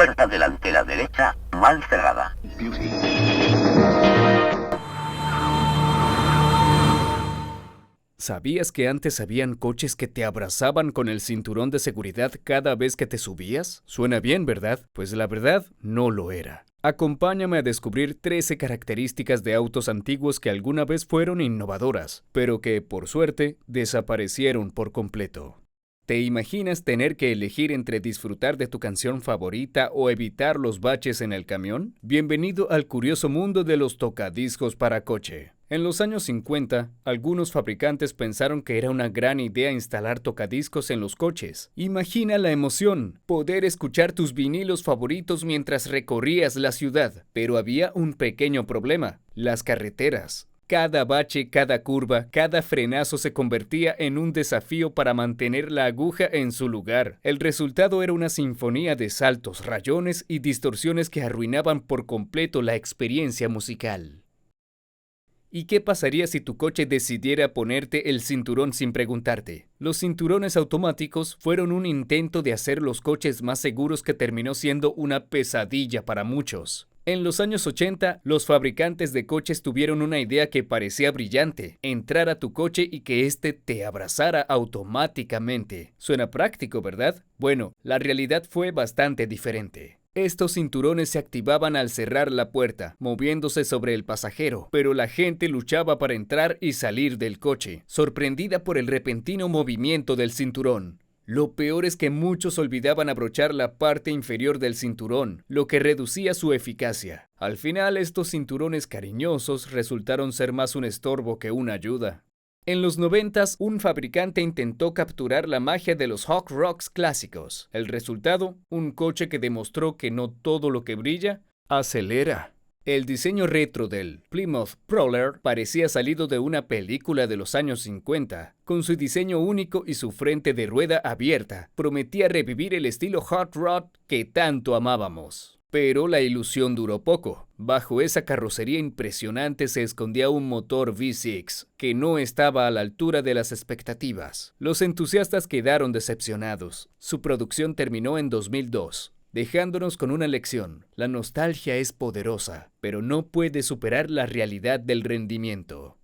Puerta delantera derecha, mal cerrada. ¿Sabías que antes habían coches que te abrazaban con el cinturón de seguridad cada vez que te subías? Suena bien, ¿verdad? Pues la verdad, no lo era. Acompáñame a descubrir 13 características de autos antiguos que alguna vez fueron innovadoras, pero que, por suerte, desaparecieron por completo. ¿Te imaginas tener que elegir entre disfrutar de tu canción favorita o evitar los baches en el camión? Bienvenido al curioso mundo de los tocadiscos para coche. En los años 50, algunos fabricantes pensaron que era una gran idea instalar tocadiscos en los coches. Imagina la emoción, poder escuchar tus vinilos favoritos mientras recorrías la ciudad. Pero había un pequeño problema: las carreteras. Cada bache, cada curva, cada frenazo se convertía en un desafío para mantener la aguja en su lugar. El resultado era una sinfonía de saltos, rayones y distorsiones que arruinaban por completo la experiencia musical. ¿Y qué pasaría si tu coche decidiera ponerte el cinturón sin preguntarte? Los cinturones automáticos fueron un intento de hacer los coches más seguros que terminó siendo una pesadilla para muchos. En los años 80, los fabricantes de coches tuvieron una idea que parecía brillante: entrar a tu coche y que éste te abrazara automáticamente. Suena práctico, ¿verdad? Bueno, la realidad fue bastante diferente. Estos cinturones se activaban al cerrar la puerta, moviéndose sobre el pasajero, pero la gente luchaba para entrar y salir del coche, sorprendida por el repentino movimiento del cinturón. Lo peor es que muchos olvidaban abrochar la parte inferior del cinturón, lo que reducía su eficacia. Al final, estos cinturones cariñosos resultaron ser más un estorbo que una ayuda. En los 90s, un fabricante intentó capturar la magia de los Hawk Rocks clásicos. El resultado: un coche que demostró que no todo lo que brilla acelera. El diseño retro del Plymouth Prowler parecía salido de una película de los años 50. Con su diseño único y su frente de rueda abierta, prometía revivir el estilo hot rod que tanto amábamos. Pero la ilusión duró poco. Bajo esa carrocería impresionante se escondía un motor V6 que no estaba a la altura de las expectativas. Los entusiastas quedaron decepcionados. Su producción terminó en 2002. Dejándonos con una lección: la nostalgia es poderosa, pero no puede superar la realidad del rendimiento.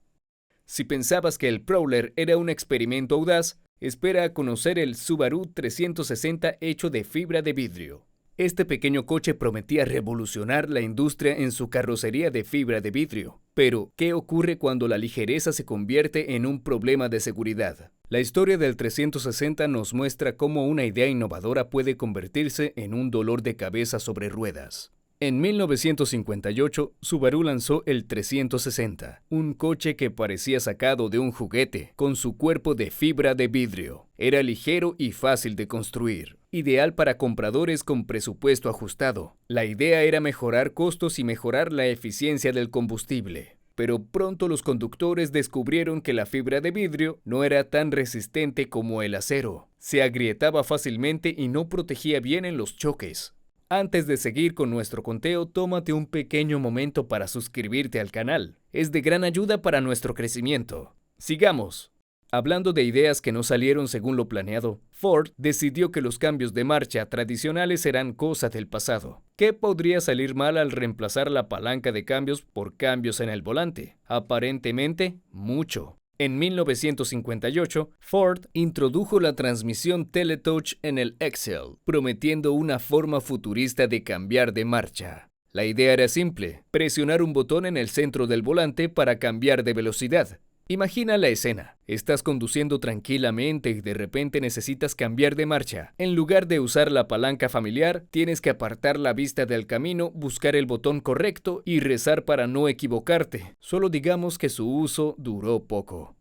Si pensabas que el Prowler era un experimento audaz, espera a conocer el Subaru 360 hecho de fibra de vidrio. Este pequeño coche prometía revolucionar la industria en su carrocería de fibra de vidrio. Pero, ¿qué ocurre cuando la ligereza se convierte en un problema de seguridad? La historia del 360 nos muestra cómo una idea innovadora puede convertirse en un dolor de cabeza sobre ruedas. En 1958, Subaru lanzó el 360, un coche que parecía sacado de un juguete, con su cuerpo de fibra de vidrio. Era ligero y fácil de construir, ideal para compradores con presupuesto ajustado. La idea era mejorar costos y mejorar la eficiencia del combustible. Pero pronto los conductores descubrieron que la fibra de vidrio no era tan resistente como el acero. Se agrietaba fácilmente y no protegía bien en los choques. Antes de seguir con nuestro conteo, tómate un pequeño momento para suscribirte al canal. Es de gran ayuda para nuestro crecimiento. Sigamos. Hablando de ideas que no salieron según lo planeado, Ford decidió que los cambios de marcha tradicionales eran cosa del pasado. ¿Qué podría salir mal al reemplazar la palanca de cambios por cambios en el volante? Aparentemente, mucho. En 1958, Ford introdujo la transmisión Teletouch en el Excel, prometiendo una forma futurista de cambiar de marcha. La idea era simple: presionar un botón en el centro del volante para cambiar de velocidad. Imagina la escena: estás conduciendo tranquilamente y de repente necesitas cambiar de marcha. En lugar de usar la palanca familiar, tienes que apartar la vista del camino, buscar el botón correcto y rezar para no equivocarte. Solo digamos que su uso duró poco.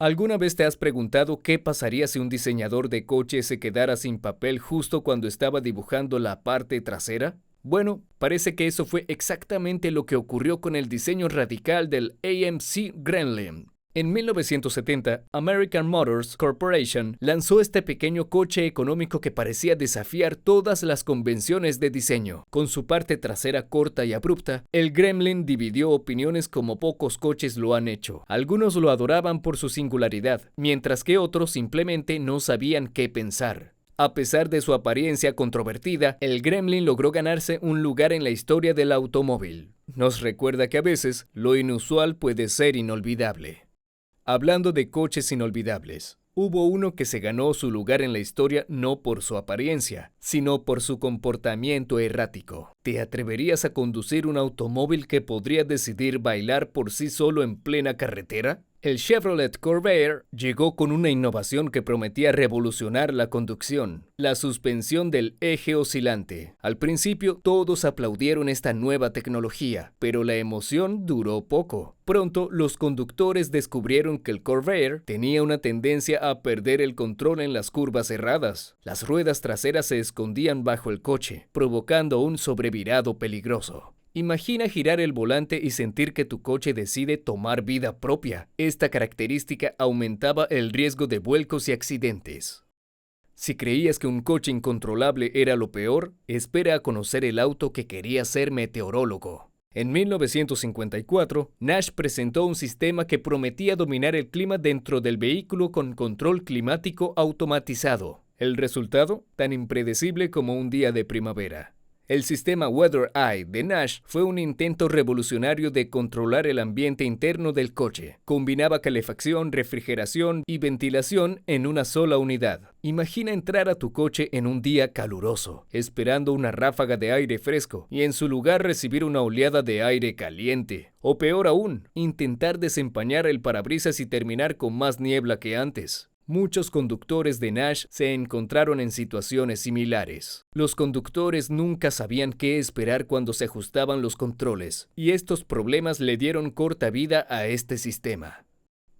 ¿Alguna vez te has preguntado qué pasaría si un diseñador de coche se quedara sin papel justo cuando estaba dibujando la parte trasera? Bueno, parece que eso fue exactamente lo que ocurrió con el diseño radical del AMC Gremlin. En 1970, American Motors Corporation lanzó este pequeño coche económico que parecía desafiar todas las convenciones de diseño. Con su parte trasera corta y abrupta, el Gremlin dividió opiniones como pocos coches lo han hecho. Algunos lo adoraban por su singularidad, mientras que otros simplemente no sabían qué pensar. A pesar de su apariencia controvertida, el Gremlin logró ganarse un lugar en la historia del automóvil. Nos recuerda que a veces lo inusual puede ser inolvidable. Hablando de coches inolvidables, hubo uno que se ganó su lugar en la historia no por su apariencia, sino por su comportamiento errático. ¿Te atreverías a conducir un automóvil que podría decidir bailar por sí solo en plena carretera? El Chevrolet Corvair llegó con una innovación que prometía revolucionar la conducción: la suspensión del eje oscilante. Al principio, todos aplaudieron esta nueva tecnología, pero la emoción duró poco. Pronto, los conductores descubrieron que el Corvair tenía una tendencia a perder el control en las curvas cerradas. Las ruedas traseras se escondían bajo el coche, provocando un sobrevirado peligroso. Imagina girar el volante y sentir que tu coche decide tomar vida propia. Esta característica aumentaba el riesgo de vuelcos y accidentes. Si creías que un coche incontrolable era lo peor, espera a conocer el auto que quería ser meteorólogo. En 1954, Nash presentó un sistema que prometía dominar el clima dentro del vehículo con control climático automatizado. El resultado, tan impredecible como un día de primavera. El sistema Weather Eye de Nash fue un intento revolucionario de controlar el ambiente interno del coche. Combinaba calefacción, refrigeración y ventilación en una sola unidad. Imagina entrar a tu coche en un día caluroso, esperando una ráfaga de aire fresco, y en su lugar recibir una oleada de aire caliente. O peor aún, intentar desempañar el parabrisas y terminar con más niebla que antes. Muchos conductores de Nash se encontraron en situaciones similares. Los conductores nunca sabían qué esperar cuando se ajustaban los controles, y estos problemas le dieron corta vida a este sistema.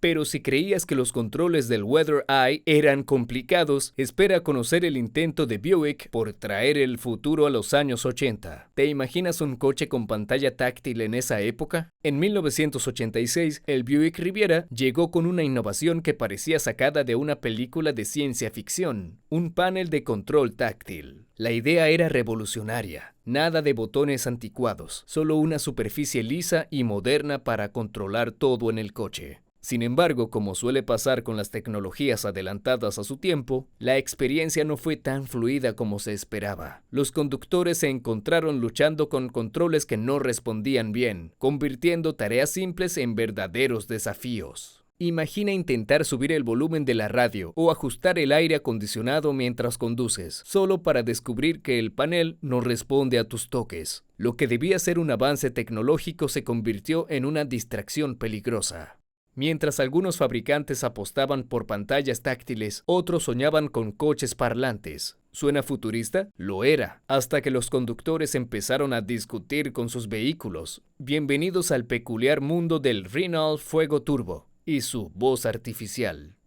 Pero si creías que los controles del Weather Eye eran complicados, espera conocer el intento de Buick por traer el futuro a los años 80. ¿Te imaginas un coche con pantalla táctil en esa época? En 1986, el Buick Riviera llegó con una innovación que parecía sacada de una película de ciencia ficción: un panel de control táctil. La idea era revolucionaria. Nada de botones anticuados, solo una superficie lisa y moderna para controlar todo en el coche. Sin embargo, como suele pasar con las tecnologías adelantadas a su tiempo, la experiencia no fue tan fluida como se esperaba. Los conductores se encontraron luchando con controles que no respondían bien, convirtiendo tareas simples en verdaderos desafíos. Imagina intentar subir el volumen de la radio o ajustar el aire acondicionado mientras conduces, solo para descubrir que el panel no responde a tus toques. Lo que debía ser un avance tecnológico se convirtió en una distracción peligrosa. Mientras algunos fabricantes apostaban por pantallas táctiles, otros soñaban con coches parlantes. ¿Suena futurista? Lo era, hasta que los conductores empezaron a discutir con sus vehículos. Bienvenidos al peculiar mundo del Renault Fuego Turbo y su voz artificial.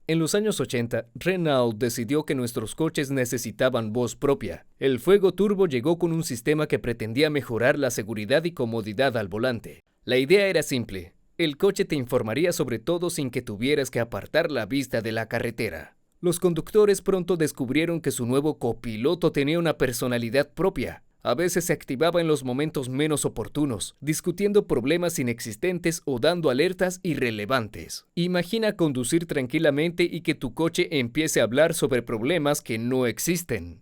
En los años 80, Renault decidió que nuestros coches necesitaban voz propia. El Fuego Turbo llegó con un sistema que pretendía mejorar la seguridad y comodidad al volante. La idea era simple: el coche te informaría sobre todo sin que tuvieras que apartar la vista de la carretera. Los conductores pronto descubrieron que su nuevo copiloto tenía una personalidad propia. A veces se activaba en los momentos menos oportunos, discutiendo problemas inexistentes o dando alertas irrelevantes. Imagina conducir tranquilamente y que tu coche empiece a hablar sobre problemas que no existen.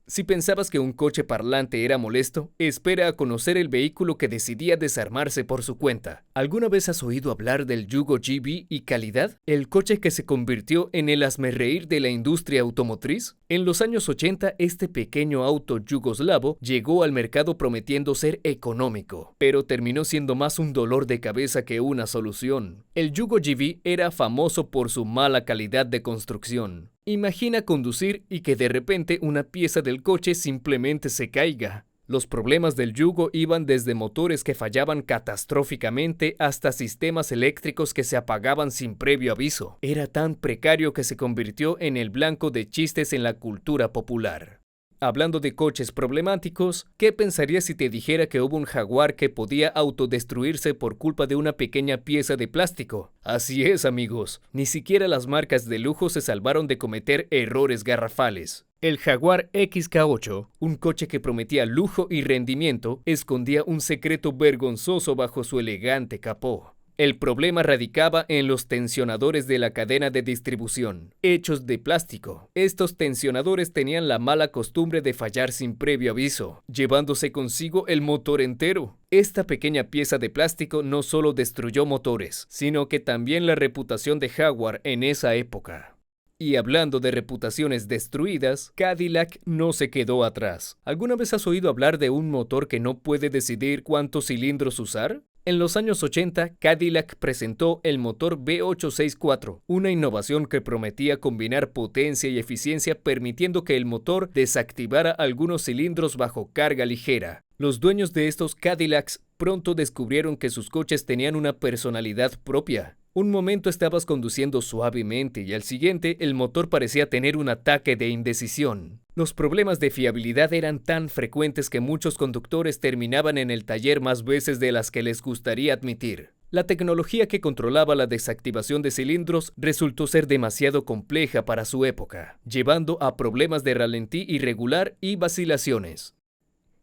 Si pensabas que un coche parlante era molesto, espera a conocer el vehículo que decidía desarmarse por su cuenta. ¿Alguna vez has oído hablar del Yugo GB y Calidad? ¿El coche que se convirtió en el hazmerreír de la industria automotriz? En los años 80, este pequeño auto yugoslavo llegó al mercado prometiendo ser económico, pero terminó siendo más un dolor de cabeza que una solución. El Yugo GB era famoso por su mala calidad de construcción. Imagina conducir y que de repente una pieza del coche simplemente se caiga. Los problemas del Yugo iban desde motores que fallaban catastróficamente hasta sistemas eléctricos que se apagaban sin previo aviso. Era tan precario que se convirtió en el blanco de chistes en la cultura popular. Hablando de coches problemáticos, ¿qué pensarías si te dijera que hubo un Jaguar que podía autodestruirse por culpa de una pequeña pieza de plástico? Así es, amigos, ni siquiera las marcas de lujo se salvaron de cometer errores garrafales. El Jaguar XK8, un coche que prometía lujo y rendimiento, escondía un secreto vergonzoso bajo su elegante capó. El problema radicaba en los tensionadores de la cadena de distribución, hechos de plástico. Estos tensionadores tenían la mala costumbre de fallar sin previo aviso, llevándose consigo el motor entero. Esta pequeña pieza de plástico no solo destruyó motores, sino que también la reputación de Jaguar en esa época. Y hablando de reputaciones destruidas, Cadillac no se quedó atrás. ¿Alguna vez has oído hablar de un motor que no puede decidir cuántos cilindros usar? En los años 80, Cadillac presentó el motor V864, una innovación que prometía combinar potencia y eficiencia permitiendo que el motor desactivara algunos cilindros bajo carga ligera. Los dueños de estos Cadillacs pronto descubrieron que sus coches tenían una personalidad propia. Un momento estabas conduciendo suavemente y al siguiente el motor parecía tener un ataque de indecisión. Los problemas de fiabilidad eran tan frecuentes que muchos conductores terminaban en el taller más veces de las que les gustaría admitir. La tecnología que controlaba la desactivación de cilindros resultó ser demasiado compleja para su época, llevando a problemas de ralentí irregular y vacilaciones.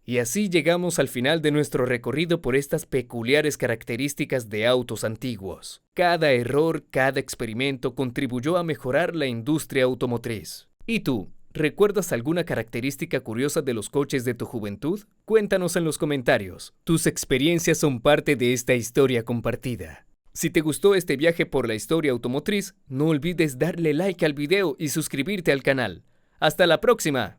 Y así llegamos al final de nuestro recorrido por estas peculiares características de autos antiguos. Cada error, cada experimento contribuyó a mejorar la industria automotriz. ¿Y tú? ¿Recuerdas alguna característica curiosa de los coches de tu juventud? Cuéntanos en los comentarios. Tus experiencias son parte de esta historia compartida. Si te gustó este viaje por la historia automotriz, no olvides darle like al video y suscribirte al canal. ¡Hasta la próxima!